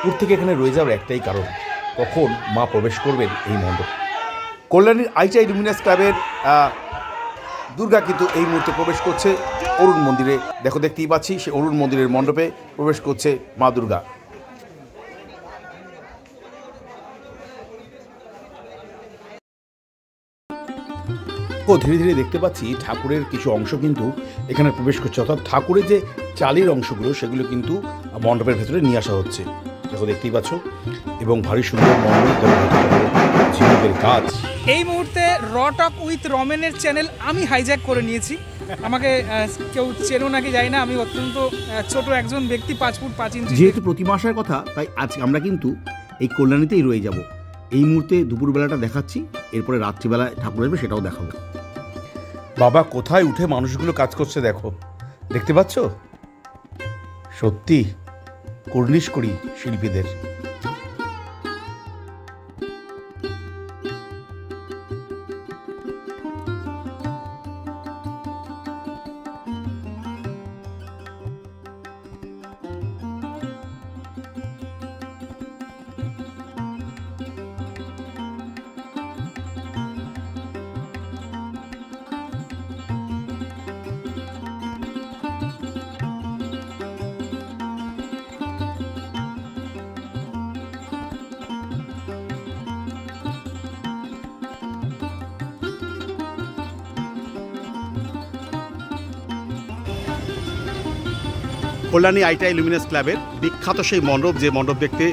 দুপুর থেকে এখানে রয়ে যাওয়ার একটাই কারণ, কখন মা প্রবেশ করবেন এই মণ্ডপ। কল্যাণীর আইচাই লুমিনাস ক্লাবের দুর্গা কিন্তু এই মুহূর্তে প্রবেশ করছে অরুণ মন্দিরে। দেখতেই পাচ্ছি সে অরুণ মন্দিরের মণ্ডপে প্রবেশ করছে মা দুর্গা। ধীরে ধীরে দেখতে পাচ্ছি ঠাকুরের কিছু অংশ কিন্তু এখানে প্রবেশ করছে, অর্থাৎ ঠাকুরের যে চালের অংশগুলো সেগুলো কিন্তু মণ্ডপের ভেতরে নিয়ে আসা হচ্ছে। দেখতেই পাচ্ছ, এবং ভারী সুন্দর মণ্ডপের কাজ। এই মুহূর্তে র টক উইথ রমেনের চ্যানেল আমি হাইজ্যাক করে নিয়েছি। আমাকে কেউ চেনো নাকি জানি না, আমি অত্যন্ত ছোট একজন ব্যক্তি, 5 ফুট 5 ইঞ্চি। যেহেতু প্রতিমা আসার কথা, তাই আজকে আমরা কিন্তু এই কল্যাণীতেই রয়ে যাব। এই মুহূর্তে দুপুরবেলাটা দেখাচ্ছি, এরপরে রাত্রিবেলায় ঠাকুর আসবে সেটাও দেখাবো। বাবা কোথায় উঠে মানুষগুলো কাজ করছে দেখতে পাচ্ছ? সত্যি কর্নিশ করি শিল্পীদের। কল্যাণী আইটাই লুমিনাস ক্লাবের বিখ্যাত সেই মণ্ডপ, যে মণ্ডপ দেখতে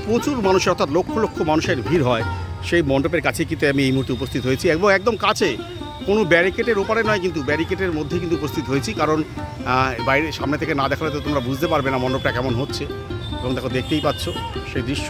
প্রচুর মানুষের অর্থাৎ লক্ষ লক্ষ মানুষের ভিড় হয়, সেই মণ্ডপের কাছে কিন্তু আমি এই মুহূর্তে উপস্থিত হয়েছি এবং একদম কাছে, কোনো ব্যারিকেডের ওপারে নয় কিন্তু ব্যারিকেডের মধ্যে কিন্তু উপস্থিত হয়েছি, কারণ বাইরে সামনে থেকে না দেখালে তো তোমরা বুঝতে পারবে না মণ্ডপটা কেমন হচ্ছে। এবং দেখতেই পাচ্ছ সেই দৃশ্য।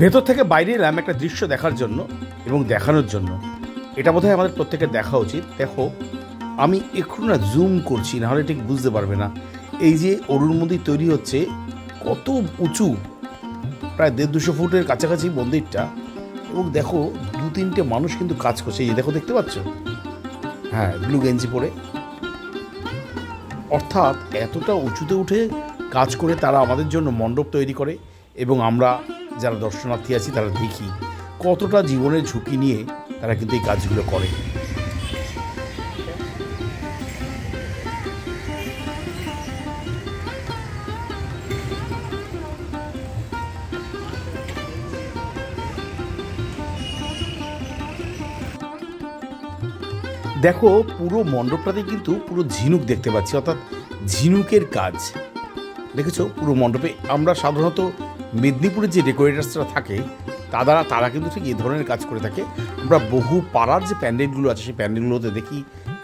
ভেতর থেকে বাইরে এলাম একটা দৃশ্য দেখার জন্য এবং দেখানোর জন্য। এটা বোধহয় আমাদের প্রত্যেকের দেখা উচিত। দেখো, আমি একটু না জুম করছি, নাহলে ঠিক বুঝতে পারবে না। এই যে অরুণ মন্দির তৈরি হচ্ছে, কত উঁচু, প্রায় 150-200 ফুটের কাছাকাছি মন্দিরটা। এবং দেখো 2-3টে মানুষ কিন্তু কাজ করছে। এই দেখো, দেখতে পাচ্ছ? হ্যাঁ, ব্লু গেঞ্জি পরে। অর্থাৎ এতটা উঁচুতে উঠে কাজ করে তারা আমাদের জন্য মণ্ডপ তৈরি করে, এবং আমরা যারা দর্শনার্থী আছি তারা দেখি কতটা জীবনের ঝুঁকি নিয়ে তারা কিন্তু এই কাজগুলো করে। দেখো, পুরো মণ্ডপটাতে কিন্তু পুরো ঝিনুক দেখতে পাচ্ছি, অর্থাৎ ঝিনুকের কাজ। দেখেছো পুরো মণ্ডপে? আমরা সাধারণত মেদিনীপুরের যে ডেকোরেটার্সরা থাকে তারা কিন্তু ঠিক এই ধরনের কাজ করে থাকে। আমরা বহু পাড়ার যে প্যান্ডেলগুলো আছে সেই প্যান্ডেলগুলোতে দেখি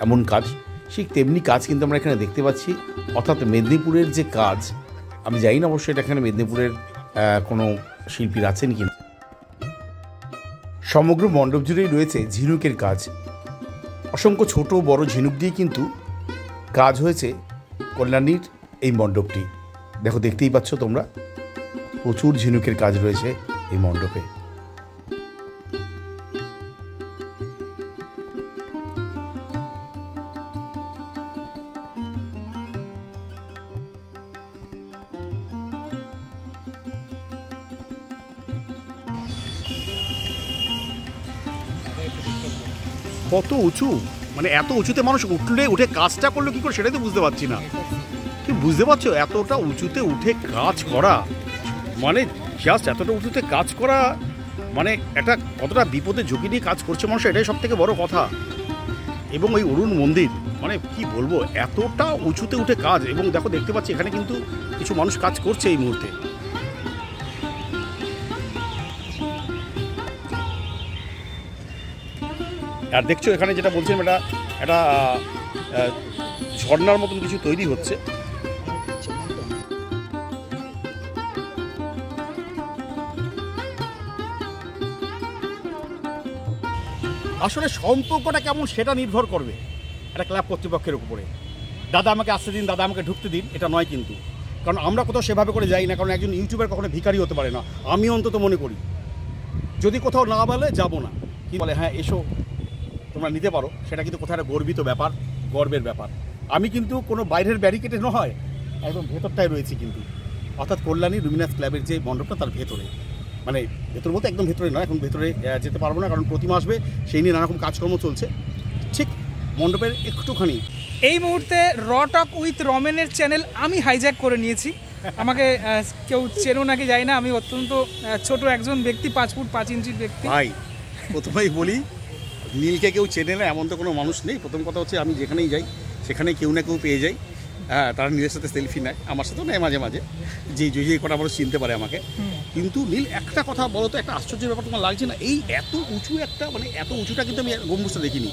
এমন কাজ, ঠিক তেমনি কাজ কিন্তু আমরা এখানে দেখতে পাচ্ছি। অর্থাৎ মেদিনীপুরের যে কাজ, আমি জানি না অবশ্যই এটা এখানে মেদিনীপুরের কোনো শিল্পীর আছেন কি। সমগ্র মণ্ডপ জুড়েই রয়েছে ঝিনুকের কাজ। অসংখ্য ছোট বড় ঝিনুক দিয়ে কিন্তু কাজ হয়েছে কল্যাণীর এই মণ্ডপটি। দেখো, দেখতেই পাচ্ছ তোমরা, প্রচুর ঝিনুকের কাজ রয়েছে এই মণ্ডপে। কত উঁচু, মানে এত উঁচুতে মানুষ উঠে কাজটা করলো কি করে সেটাই তো বুঝতে পারছি না। কি বুঝতে পারছো, এতটা উঁচুতে উঠে কাজ করা মানে জাস্ট এতটা উঁচুতে কাজ করা মানে একটা কতটা বিপদে ঝুঁকি নিয়ে কাজ করছে মানুষ, এটাই সব থেকে বড় কথা। এবং ওই অরুণ মন্দির মানে কি বলবো, এতটা উঁচুতে উঠে কাজ। এবং দেখো দেখতে পাচ্ছি এখানে কিন্তু কিছু মানুষ কাজ করছে এই মুহূর্তে। আর দেখছো এখানে যেটা বলছিলাম, এটা ঝর্ণার মতন কিছু তৈরি হচ্ছে। আসলে সম্পর্কটা কেমন সেটা নির্ভর করবে একটা ক্লাব কর্তৃপক্ষের উপরে। দাদা আমাকে আসতে দিন, দাদা আমাকে ঢুকতে দিন, এটা নয় কিন্তু। কারণ আমরা কোথাও সেভাবে করে যাই না, কারণ একজন ইউটিউবার কখনো ভিখারি হতে পারে না, আমি অন্তত মনে করি। যদি কোথাও না বলে যাবো না, কি বলে হ্যাঁ এসো তোমরা নিতে পারো, সেটা কিন্তু কোথাও একটা গর্বিত ব্যাপার, গর্বের ব্যাপার। আমি কিন্তু কোনো বাইরের ব্যারিকেডে নয়, একদম ভেতরটায় রয়েছি কিন্তু, অর্থাৎ কল্যাণী লুমিনাস ক্লাবের যে মণ্ডপটা তার ভেতরে, মানে ভেতর বলতে একদম ভেতরে নয়, এখন ভেতরে যেতে পারবো না কারণ প্রতিমা আসবে, সেই নিয়ে নানারকম কাজকর্ম চলছে। ঠিক মণ্ডপের একটুখানি এই মুহূর্তে র টক উইথ রমেনের চ্যানেল আমি হাইজ্যাক করে নিয়েছি। আমাকে কেউ চেনো নাকি যাই না, আমি অত্যন্ত ছোট একজন ব্যক্তি, 5 ফুট 5 ইঞ্চির ব্যক্তি। ভাই প্রথমেই বলি, নীলকে কেউ চেনে না এমন তো কোনো মানুষ নেই। প্রথম কথা হচ্ছে আমি যেখানেই যাই সেখানেই কেউ না কেউ পেয়ে যাই। হ্যাঁ, তারা নীলের সাথে সেলফি নেয়, আমার সাথেও নেয় মাঝে মাঝে, যে কটা মানুষ চিনতে পারে আমাকে। কিন্তু নীল একটা কথা বলো তো, একটা আশ্চর্যের ব্যাপার তোমার লাগছে না? এই এত উঁচু একটা, মানে এত উঁচুটা কিন্তু আমি গম্বুজটা দেখিনি,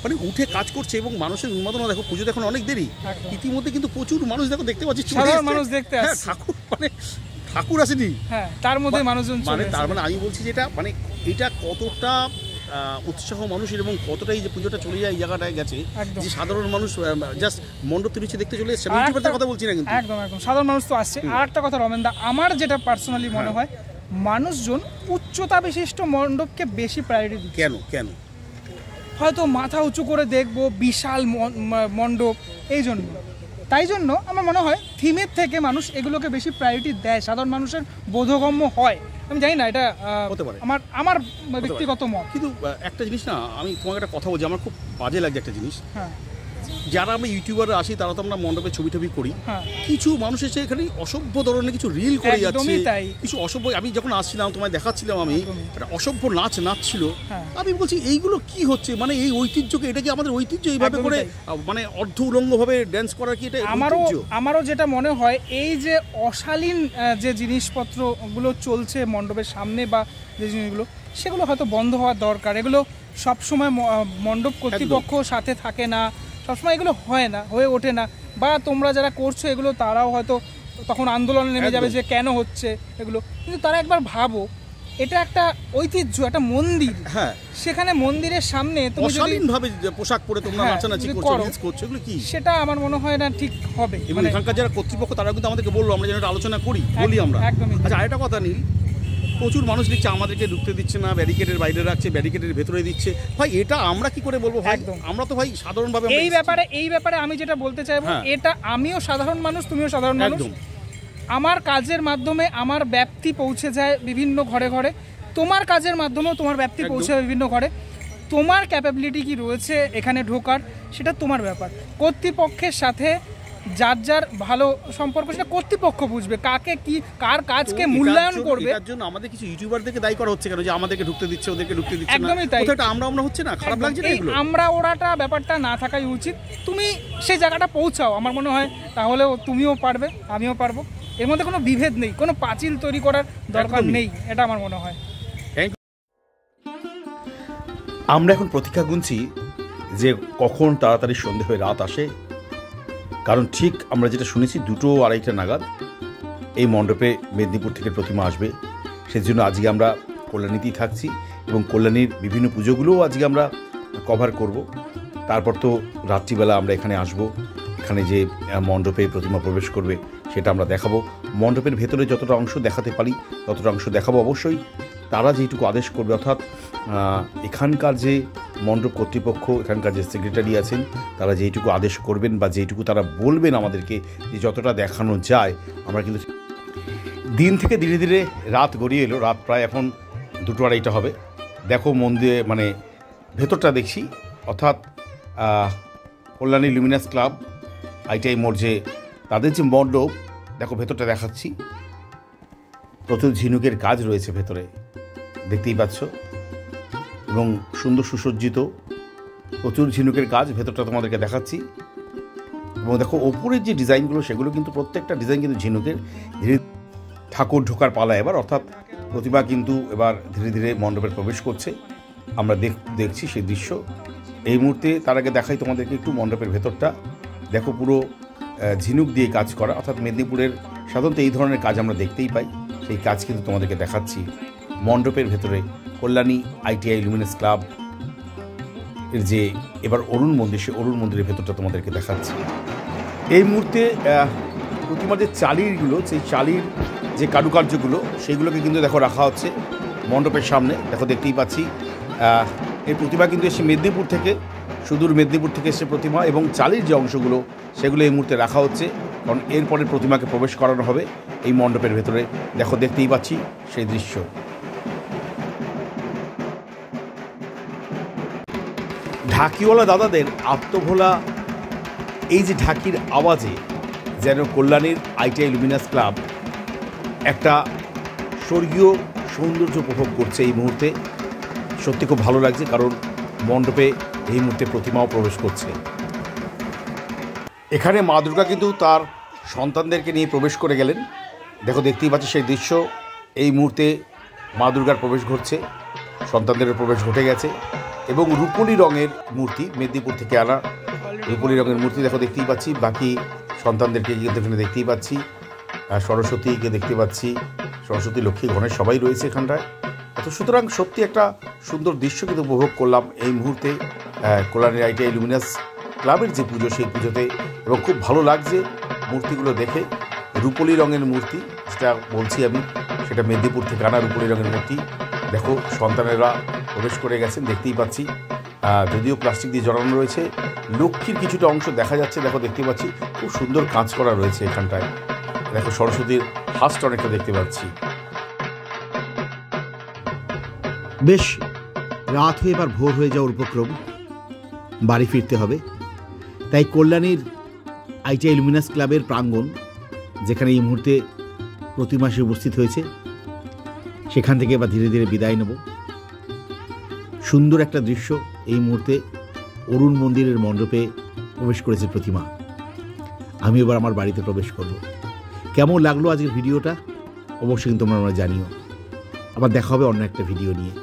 মানে উঠে কাজ করছে এবং মানুষের উন্মাদনা দেখো, পুজো দেখুন অনেক দেরি, ইতিমধ্যে কিন্তু প্রচুর মানুষ দেখো দেখতে পাচ্ছি, মানুষ দেখতে আসছে। ঠাকুর মানে ঠাকুর আসেনি, হ্যাঁ তার মধ্যে মানুষজন, মানে তার মানে আমি বলছি যেটা মানে এটা কতটা উৎসাহ মানুষের এবং কতটাই যে পুজোটা চলে যায় এই জায়গাটায় গেছে, যে সাধারণ মানুষ জাস্ট মণ্ডপ তৈরি দেখতে চলে এসেছে। কথা বলছি না কিন্তু, একদম একদম সাধারণ মানুষ তো আসছে। আর একটা কথা রমেনদা, আমার যেটা পার্সোনালি মনে হয়, মানুষজন উচ্চতা বিশিষ্ট মণ্ডপকে বেশি প্রায়োরিটি দিচ্ছে। কেন হয়তো মাথা উঁচু করে দেখবো বিশাল মণ্ডপ, এই জন্য, তাই জন্য আমার মনে হয় থিমের থেকে মানুষ এগুলোকে বেশি প্রায়োরিটি দেয়, সাধারণ মানুষের বোধগম্য হয়। আমি জানি না, এটা আমার ব্যক্তিগত মত। কিন্তু একটা জিনিস না, আমি তোমাকে একটা কথা বলছি, আমার খুব বাজে লাগছে একটা জিনিস। হ্যাঁ, যারা আমরা ইউটিউবাররা আসি তারা তো আমরা মণ্ডপে ছবি করি, কিছু মানুষ এসে এখানে অসভ্য ধরনের কিছু রিল করে যাচ্ছে, কিছু অসভ্য। আমি যখন আসছিলাম তোমায় দেখাচ্ছিলাম, আমি একটা অসভ্য নাচছিল, আমি বলছি এইগুলো কি হচ্ছে, মানে এই ঐতিহ্যকে, এটা কি আমাদের ঐতিহ্য এইভাবে করে মানে অর্ধ উলঙ্গ ভাবে ড্যান্স করা কি এটা? আমারও যেটা মনে হয়, এই যে অশালীন যে জিনিসপত্রগুলো চলছে মণ্ডপের সামনে বা যে জিনিসগুলো, সেগুলো হয়তো বন্ধ হওয়ার দরকার। এগুলো সবসময় মণ্ডপ কর্তৃপক্ষ সাথে থাকে না, সবসময় এগুলো হয় না, হয়ে ওঠে না, বা তোমরা যারা করছো এগুলো তারাও হয়তো তখন আন্দোলনে নেমে যাবে যে কেন হচ্ছে এগুলো। কিন্তু তারা একবার ভাবো, এটা একটা ঐতিহ্য, একটা মন্দির, হ্যাঁ, সেখানে মন্দিরের সামনে তুমি অশালীনভাবে পোশাক পরে তোমরা নাচানাচি করছো, এগুলো কি? সেটা আমার মনে হয় না ঠিক হবে। এবং এখানকার যারা কর্তৃপক্ষ তারা কিন্তু আমাদেরকে বললো, আমরা যেন একটা আলোচনা বলি আমরা। আচ্ছা, আরেকটা কথা নীল, প্রচুর মানুষ দিচ্ছে, আমাদেরকে ঢুকতে দিচ্ছে না, ব্যারিকেডের বাইরে রাখছে, ব্যারিকেডের ভেতরে দিচ্ছে। ভাই এটা আমরা কি করে বলবো? আমরা তো ভাই সাধারণভাবে এই ব্যাপারে আমি যেটা বলতে চাইবো, এটা আমিও সাধারণ মানুষ, তুমিও সাধারণ মানুষ, আমার কাজের মাধ্যমে আমার ব্যাপ্তি পৌঁছে যায় বিভিন্ন ঘরে ঘরে, তোমার কাজের মাধ্যমেও তোমার ব্যাপ্তি পৌঁছে যায় বিভিন্ন ঘরে। তোমার ক্যাপাবিলিটি কি রয়েছে এখানে ঢোকার, সেটা তোমার ব্যাপার। কর্তৃপক্ষের সাথে যার যার ভালো সম্পর্ক, সেটা কর্তৃপক্ষ বুঝবে কাকে কি, কার কাজকে মূল্যায়ন করবে। এর জন্য আমাদের কিছু ইউটিউবারদেরকে দায়ী করা হচ্ছে কেন, যে আমাদেরকে ঢুকতে দিচ্ছে, ওদেরকে ঢুকতে দিচ্ছে না? একদমই তাই, এটা আমরা হচ্ছে না, খারাপ লাগছে না এগুলো? আমরা ওরাটা ব্যাপারটা না থাকাই উচিত। তুমি সেই জায়গাটা পৌঁছাও, আমার মনে হয় তাহলেও তুমিও পারবে, আমিও পারবো। এর মধ্যে কোনো বিভেদ নেই, কোনো পাঁচিল তৈরি করার দরকার নেই, এটা আমার মনে হয়। আমরা এখন প্রতীক্ষা গুনছি যে কখন তাড়াতাড়ি সন্ধে হয়ে রাত আসে, কারণ ঠিক আমরা যেটা শুনেছি 2-2:30 নাগাদ এই মণ্ডপে মেদিনীপুর থেকে প্রতিমা আসবে। সেজন্য আজকে আমরা কল্যাণীতেই থাকছি এবং কল্যাণীর বিভিন্ন পুজোগুলোও আজকে আমরা কভার করব। তারপর তো রাত্রিবেলা আমরা এখানে আসব, এখানে যে মণ্ডপে প্রতিমা প্রবেশ করবে সেটা আমরা দেখাবো। মণ্ডপের ভেতরে যতটা অংশ দেখাতে পারি ততটা অংশ দেখাবো অবশ্যই। তারা যেটুকু আদেশ করবে, অর্থাৎ এখানকার যে মণ্ডপ কর্তৃপক্ষ, এখানকার যে সেক্রেটারি আছেন, তারা যেইটুকু আদেশ করবেন বা যেইটুকু তারা বলবেন আমাদেরকে যে যতটা দেখানো যায়, আমরা কিন্তু দিন থেকে ধীরে ধীরে রাত গড়িয়ে এলো, রাত প্রায় এখন 2-2:30 হবে। দেখো মন্দিরে মানে ভেতরটা দেখছি অর্থাৎ কল্যাণী লুমিনাস ক্লাব আইটিআই মোড় যে তাদের যে মণ্ডপ, দেখো ভেতরটা দেখাচ্ছি, প্রচুর ঝিনুকের কাজ রয়েছে ভেতরে, দেখতেই পাচ্ছ, এবং সুন্দর সুসজ্জিত প্রচুর ঝিনুকের কাজ ভেতরটা তোমাদেরকে দেখাচ্ছি। এবং দেখো ওপরের যে ডিজাইনগুলো সেগুলো কিন্তু প্রত্যেকটা ডিজাইন কিন্তু ঝিনুকের। ধীরে ঠাকুর ঢোকার পালা এবার, অর্থাৎ প্রতিমা কিন্তু এবার ধীরে ধীরে মণ্ডপে প্রবেশ করছে, আমরা দেখছি সেই দৃশ্য এই মুহূর্তে। তার আগে দেখাই তোমাদেরকে একটু মণ্ডপের ভেতরটা, দেখো পুরো ঝিনুক দিয়ে কাজ করা, অর্থাৎ মেদিনীপুরের সাধারণত এই ধরনের কাজ আমরা দেখতেই পাই, সেই কাজ কিন্তু তোমাদেরকে দেখাচ্ছি মণ্ডপের ভেতরে। কল্যাণী আইটিআই লুমিনাস ক্লাব এর যে এবার অরুণ মন্দির, সেই অরুণ মন্দিরের ভেতরটা তোমাদেরকে দেখাচ্ছি এই মুহূর্তে। প্রতিমার যে চালিরগুলো, সেই চালির যে কারুকার্যগুলো সেইগুলোকে কিন্তু দেখো রাখা হচ্ছে মণ্ডপের সামনে, দেখো দেখতেই পাচ্ছি। এই প্রতিমা কিন্তু এসে মেদিনীপুর থেকে, সুদূর মেদিনীপুর থেকে এসে প্রতিমা, এবং চালির যে অংশগুলো সেগুলো এই মুহূর্তে রাখা হচ্ছে, কারণ এরপরে প্রতিমাকে প্রবেশ করানো হবে এই মণ্ডপের ভেতরে। দেখো দেখতেই পাচ্ছি সেই দৃশ্য। ঢাকিওয়ালা দাদাদের আত্মভোলা এই যে ঢাকির আওয়াজে যেন কল্যাণীর আইটিআই লুমিনাস ক্লাব একটা স্বর্গীয় সৌন্দর্য উপভোগ করছে এই মুহূর্তে। সত্যি খুব ভালো লাগছে, কারণ মণ্ডপে এই মুহূর্তে প্রতিমাও প্রবেশ করছে। এখানে মা দুর্গা কিন্তু তার সন্তানদেরকে নিয়ে প্রবেশ করে গেলেন, দেখো দেখতেই পাচ্ছি সেই দৃশ্য। এই মুহূর্তে মা দুর্গার প্রবেশ ঘটছে, সন্তানদের প্রবেশ ঘটে গেছে, এবং রূপলি রঙের মূর্তি, মেদিনীপুর থেকে আনা রূপলি রঙের মূর্তি দেখো দেখতেই পাচ্ছি। বাকি সন্তানদেরকে এখানে দেখতেই পাচ্ছি, সরস্বতীকে দেখতে পাচ্ছি, সরস্বতী, লক্ষ্মী, গণেশ সবাই রয়েছে এখানটায়। তো সুতরাং সত্যি একটা সুন্দর দৃশ্য কিন্তু উপভোগ করলাম এই মুহূর্তে কল্যাণী আইটিআই লুমিনাস ক্লাবের যে পুজো, সেই পুজোতে। এবং খুব ভালো লাগছে মূর্তিগুলো দেখে। রূপলি রঙের মূর্তি যেটা বলছি আমি, সেটা মেদিনীপুর থেকে আনা রূপলি রঙের মূর্তি। দেখো সন্তানেরা প্রবেশ করে গেছেন, দেখতেই পাচ্ছি। যদিও প্লাস্টিক দিয়ে জড়ানো রয়েছে, লক্ষ্মীর কিছুটা অংশ দেখা যাচ্ছে, দেখো দেখতে পাচ্ছি। খুব সুন্দর কাজ করা রয়েছে এখানটায়। দেখো সরস্বতীর হাতটা অনেকটা দেখতে পাচ্ছি। বেশ রাত হয়ে এবার ভোর হয়ে যাওয়ার উপক্রম, বাড়ি ফিরতে হবে। তাই কল্যাণীর আইটিআই লুমিনাস ক্লাবের প্রাঙ্গণ, যেখানে এই মুহূর্তে প্রতিমা এসে উপস্থিত হয়েছে, সেখান থেকে এবার ধীরে ধীরে বিদায় নেব। সুন্দর একটা দৃশ্য এই মুহূর্তে অরুণ মন্দিরের মণ্ডপে প্রবেশ করেছে প্রতিমা। আমি এবার আমার বাড়িতে প্রবেশ করব। কেমন লাগলো আজকের ভিডিওটা অবশ্যই কিন্তু তোমরা জানিও। আবার দেখা হবে অন্য একটা ভিডিও নিয়ে।